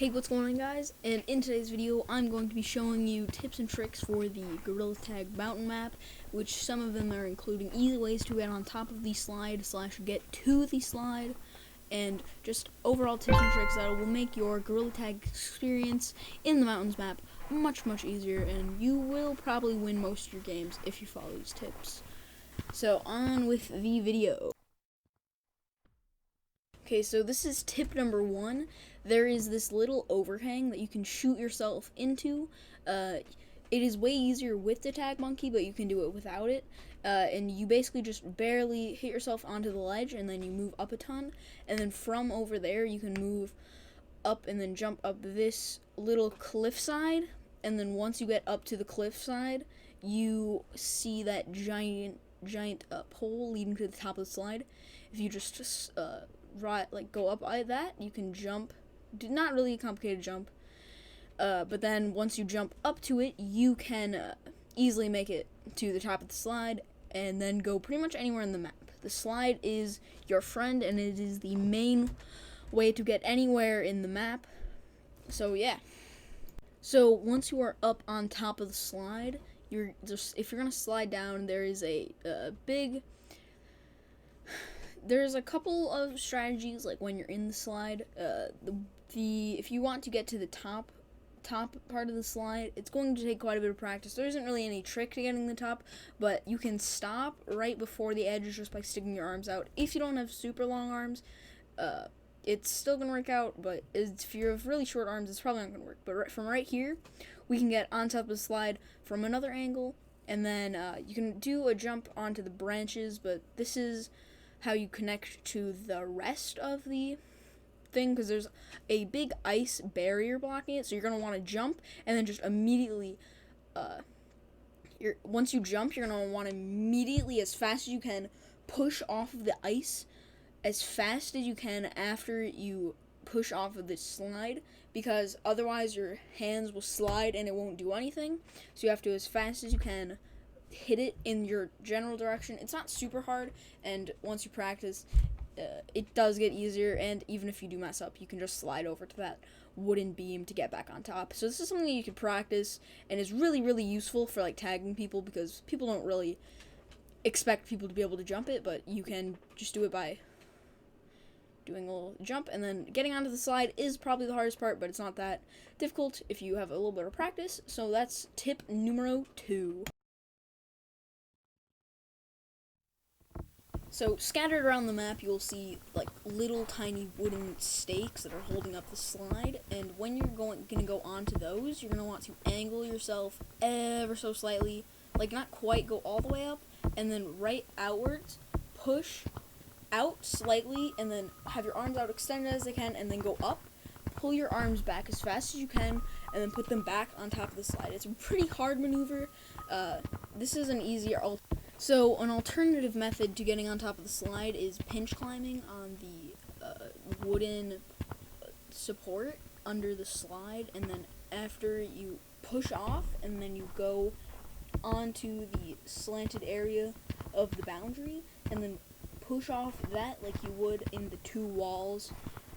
Hey, what's going on, guys? And in today's video, I'm going to be showing you tips and tricks for the Gorilla Tag mountain map, which some of them are including easy ways to get on top of the slide / get to the slide, and just overall tips and tricks that will make your Gorilla Tag experience in the mountains map much easier, and you will probably win most of your games if you follow these tips. So on with the video. Okay, so this is tip number 1. There is this little overhang that you can shoot yourself into. It is way easier with the tag monkey, but you can do it without it. And you basically just barely hit yourself onto the ledge, and then you move up a ton. And then from over there, you can move up and then jump up this little cliffside. And then once you get up to the cliffside, you see that giant pole leading to the top of the slide. If you just go up by that, you can jump. Not really a complicated jump, but then once you jump up to it, you can easily make it to the top of the slide and then go pretty much anywhere in the map. The slide is your friend, and it is the main way to get anywhere in the map. So yeah. So once you are up on top of the slide, if you're gonna slide down, there is there's a couple of strategies, like when you're in the slide. If you want to get to the top part of the slide, it's going to take quite a bit of practice. There isn't really any trick to getting the top, but you can stop right before the edge just by sticking your arms out. If you don't have super long arms, it's still going to work out, but if you have really short arms, it's probably not going to work. But from right here, we can get on top of the slide from another angle, and then you can do a jump onto the branches, but this is how you connect to the rest of the thing, because there's a big ice barrier blocking it. So you're going to want to jump, and then just immediately once you jump, you're going to want to immediately, as fast as you can, push off of the ice as fast as you can after you push off of this slide, because otherwise your hands will slide and it won't do anything. So you have to, as fast as you can, hit it in your general direction. It's not super hard, and once you practice, it does get easier, and even if you do mess up, you can just slide over to that wooden beam to get back on top. So this is something that you can practice, and is really useful for like tagging people, because people don't really expect people to be able to jump it, but you can just do it by doing a little jump. And then getting onto the slide is probably the hardest part, but it's not that difficult if you have a little bit of practice. So that's tip numero 2. So scattered around the map, you'll see like little tiny wooden stakes that are holding up the slide, and when you're going to go onto those, you're going to want to angle yourself ever so slightly, like not quite go all the way up, and then right outwards, push out slightly, and then have your arms out extended as they can, and then go up, pull your arms back as fast as you can, and then put them back on top of the slide. It's a pretty hard maneuver. This is an easier alternative. So an alternative method to getting on top of the slide is pinch climbing on the wooden support under the slide, and then after you push off, and then you go onto the slanted area of the boundary, and then push off that like you would in the 2 walls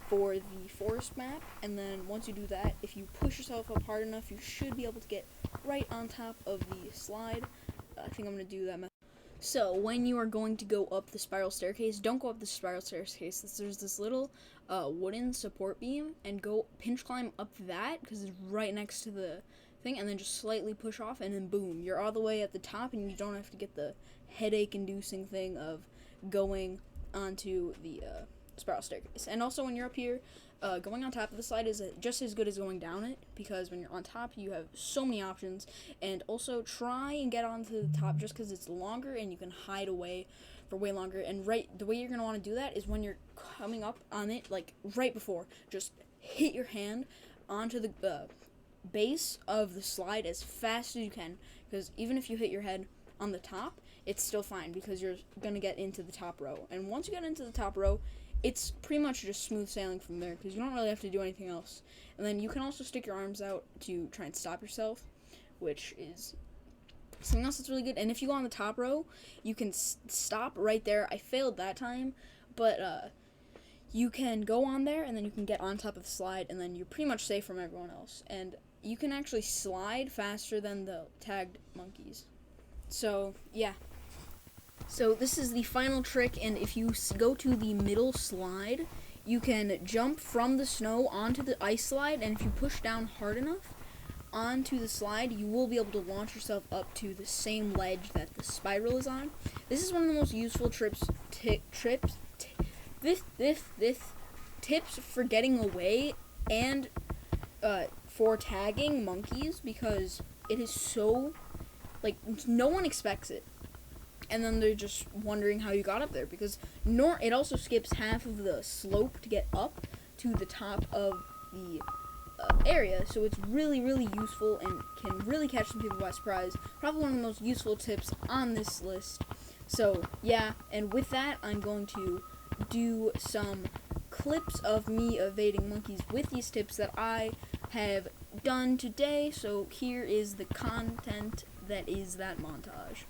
for the forest map. And then once you do that, if you push yourself up hard enough, you should be able to get right on top of the slide. I think I'm going to do that method. So when you are going to go up the spiral staircase, don't go up the spiral staircase. There's this little wooden support beam, and go pinch climb up that, because it's right next to the thing, and then just slightly push off, and then boom, you're all the way at the top, and you don't have to get the headache-inducing thing of going onto the spiral staircase. And also when you're up here, going on top of the slide is just as good as going down it, because when you're on top, you have so many options. And also try and get onto the top, just because it's longer and you can hide away for way longer. And the way you're going to want to do that is when you're coming up on it, like right before, just hit your hand onto the base of the slide as fast as you can, because even if you hit your head on the top, it's still fine, because you're going to get into the top row. And once you get into the top row, it's pretty much just smooth sailing from there, because you don't really have to do anything else. And then you can also stick your arms out to try and stop yourself, which is something else that's really good. And if you go on the top row, you can stop right there. I failed that time, but you can go on there, and then you can get on top of the slide, and then you're pretty much safe from everyone else. And you can actually slide faster than the tagged monkeys. So, yeah. So this is the final trick, and if you go to the middle slide, you can jump from the snow onto the ice slide, and if you push down hard enough onto the slide, you will be able to launch yourself up to the same ledge that the spiral is on. This is one of the most useful tips for getting away and for tagging monkeys, because it is so, like, no one expects it, and then they're just wondering how you got up there, because it also skips half of the slope to get up to the top of the area, so it's really, really useful and can really catch some people by surprise. Probably one of the most useful tips on this list. So yeah, and with that, I'm going to do some clips of me evading monkeys with these tips that I have done today. So here is the content that is that montage.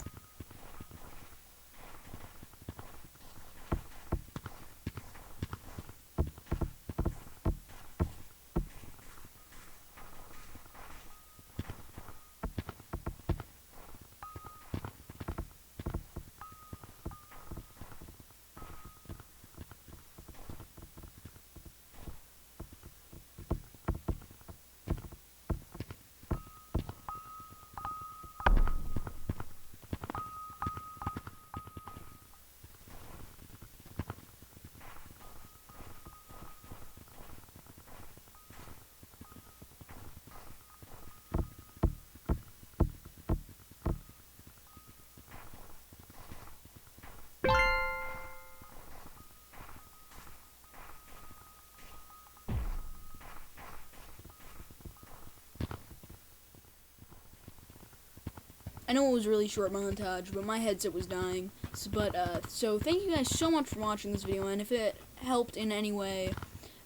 I know it was a really short montage, but my headset was dying. So thank you guys so much for watching this video, and if it helped in any way,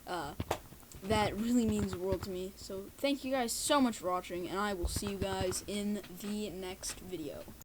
that really means the world to me. So thank you guys so much for watching, and I will see you guys in the next video.